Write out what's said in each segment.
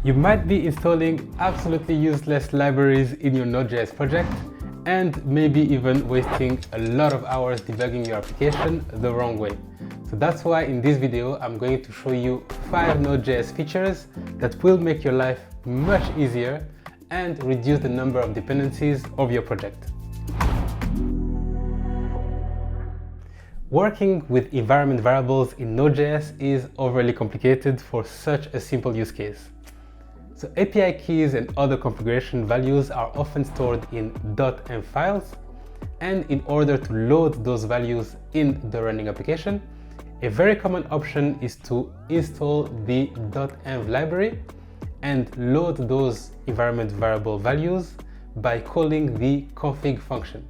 You might be installing absolutely useless libraries in your Node.js project and maybe even wasting a lot of hours debugging your application the wrong way. So that's why in this video I'm going to show you 5 Node.js features that will make your life much easier and reduce the number of dependencies of your project. Working with environment variables in Node.js is overly complicated for such a simple use case. So API keys and other configuration values are often stored in .env files, and in order to load those values in the running application, a very common option is to install the .env library and load those environment variable values by calling the config function.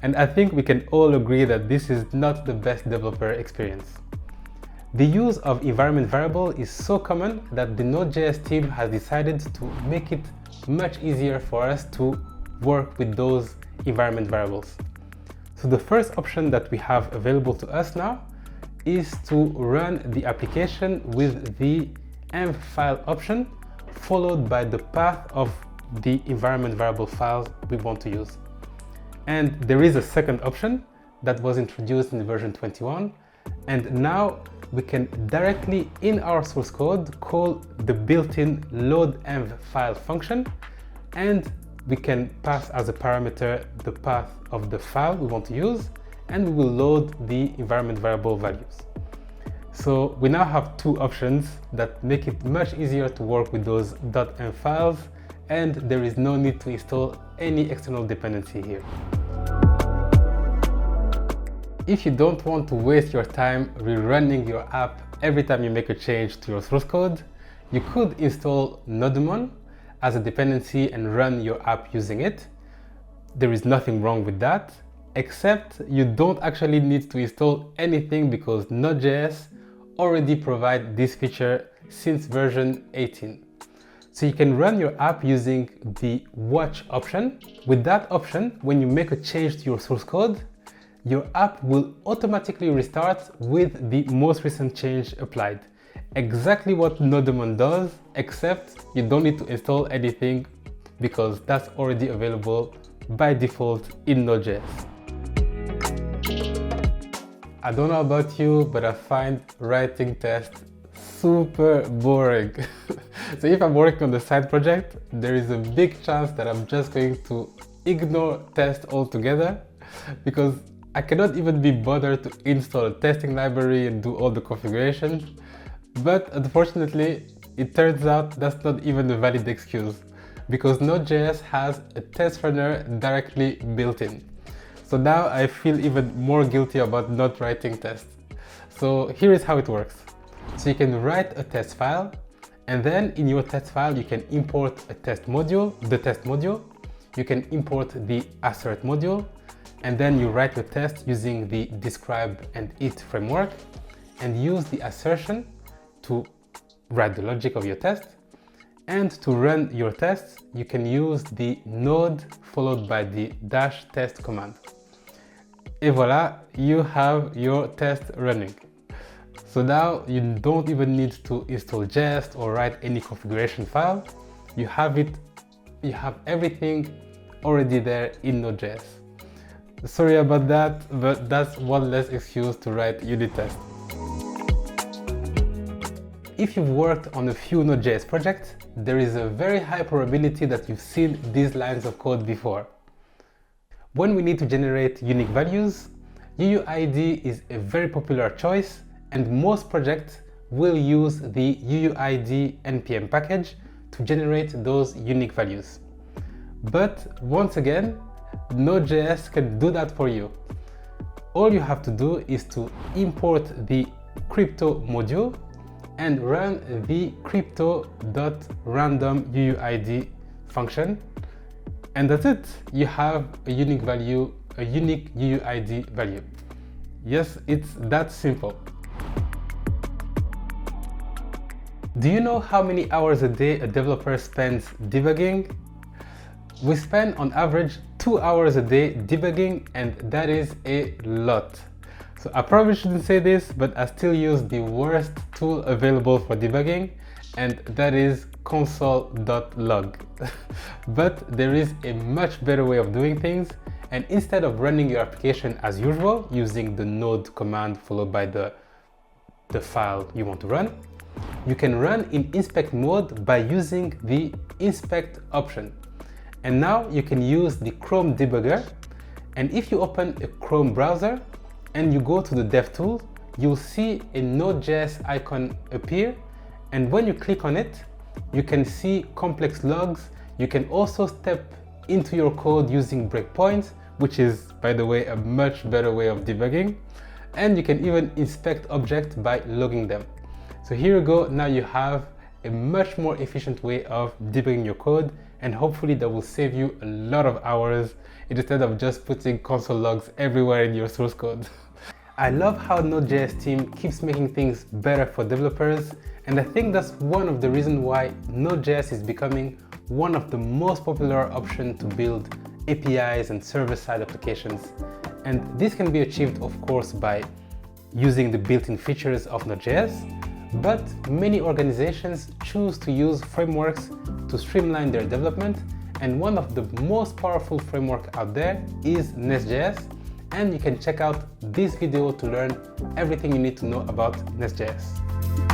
And I think we can all agree that this is not the best developer experience. The use of environment variable is so common that the Node.js team has decided to make it much easier for us to work with those environment variables. So the first option that we have available to us now is to run the application with the env file option followed by the path of the environment variable files we want to use. And there is a second option that was introduced in version 21, and now we can directly in our source code call the built-in loadenv file function, and we can pass as a parameter the path of the file we want to use, and we will load the environment variable values. So we now have two options that make it much easier to work with those .env files, and there is no need to install any external dependency here. If you don't want to waste your time rerunning your app every time you make a change to your source code, you could install NodeJS as a dependency and run your app using it. There is nothing wrong with that, except you don't actually need to install anything because Node.js already provides this feature since version 18. So you can run your app using the watch option. With that option, when you make a change to your source code, your app will automatically restart with the most recent change applied. Exactly what NodeJS does, except you don't need to install anything because that's already available by default in Node.js. I don't know about you, but I find writing tests super boring. So if I'm working on the side project, there is a big chance that I'm just going to ignore tests altogether because I cannot even be bothered to install a testing library and do all the configurations. But unfortunately, it turns out that's not even a valid excuse because Node.js has a test runner directly built in. So now I feel even more guilty about not writing tests. So here is how it works. So you can write a test file, and then in your test file you can import a test module, the test module. You can import the assert module, and then you write your test using the describe and it framework and use the assertion to write the logic of your test. And to run your tests, you can use the node followed by the -test command. Et voilà, you have your test running. So now you don't even need to install Jest or write any configuration file. You have everything already there in Node.js. Sorry about that, but that's one less excuse to write unit tests. If you've worked on a few Node.js projects, there is a very high probability that you've seen these lines of code before. When we need to generate unique values, UUID is a very popular choice, and most projects will use the UUID npm package to generate those unique values. But once again, Node.js can do that for you. All you have to do is to import the crypto module and run the crypto.randomUUID function, and that's it. You have a unique value, a unique UUID value. Yes, it's that simple. Do you know how many hours a day a developer spends debugging? We spend on average 2 hours a day debugging, and that is a lot. So I probably shouldn't say this, but I still use the worst tool available for debugging, and that is console.log. But there is a much better way of doing things, and instead of running your application as usual using the node command followed by the file you want to run, you can run in inspect mode by using the inspect option. And now you can use the Chrome debugger, and if you open a Chrome browser and you go to the DevTools, you'll see a Node.js icon appear, and when you click on it, you can see complex logs. You can also step into your code using breakpoints, which is, by the way, a much better way of debugging. And you can even inspect objects by logging them. So here you go, now you have a much more efficient way of debugging your code, and hopefully that will save you a lot of hours instead of just putting console logs everywhere in your source code. I love how Node.js team keeps making things better for developers, and I think that's one of the reasons why Node.js is becoming one of the most popular options to build APIs and server-side applications. And this can be achieved, of course, by using the built-in features of Node.js, but many organizations choose to use frameworks to streamline their development, and one of the most powerful frameworks out there is Nest.js, and you can check out this video to learn everything you need to know about Nest.js.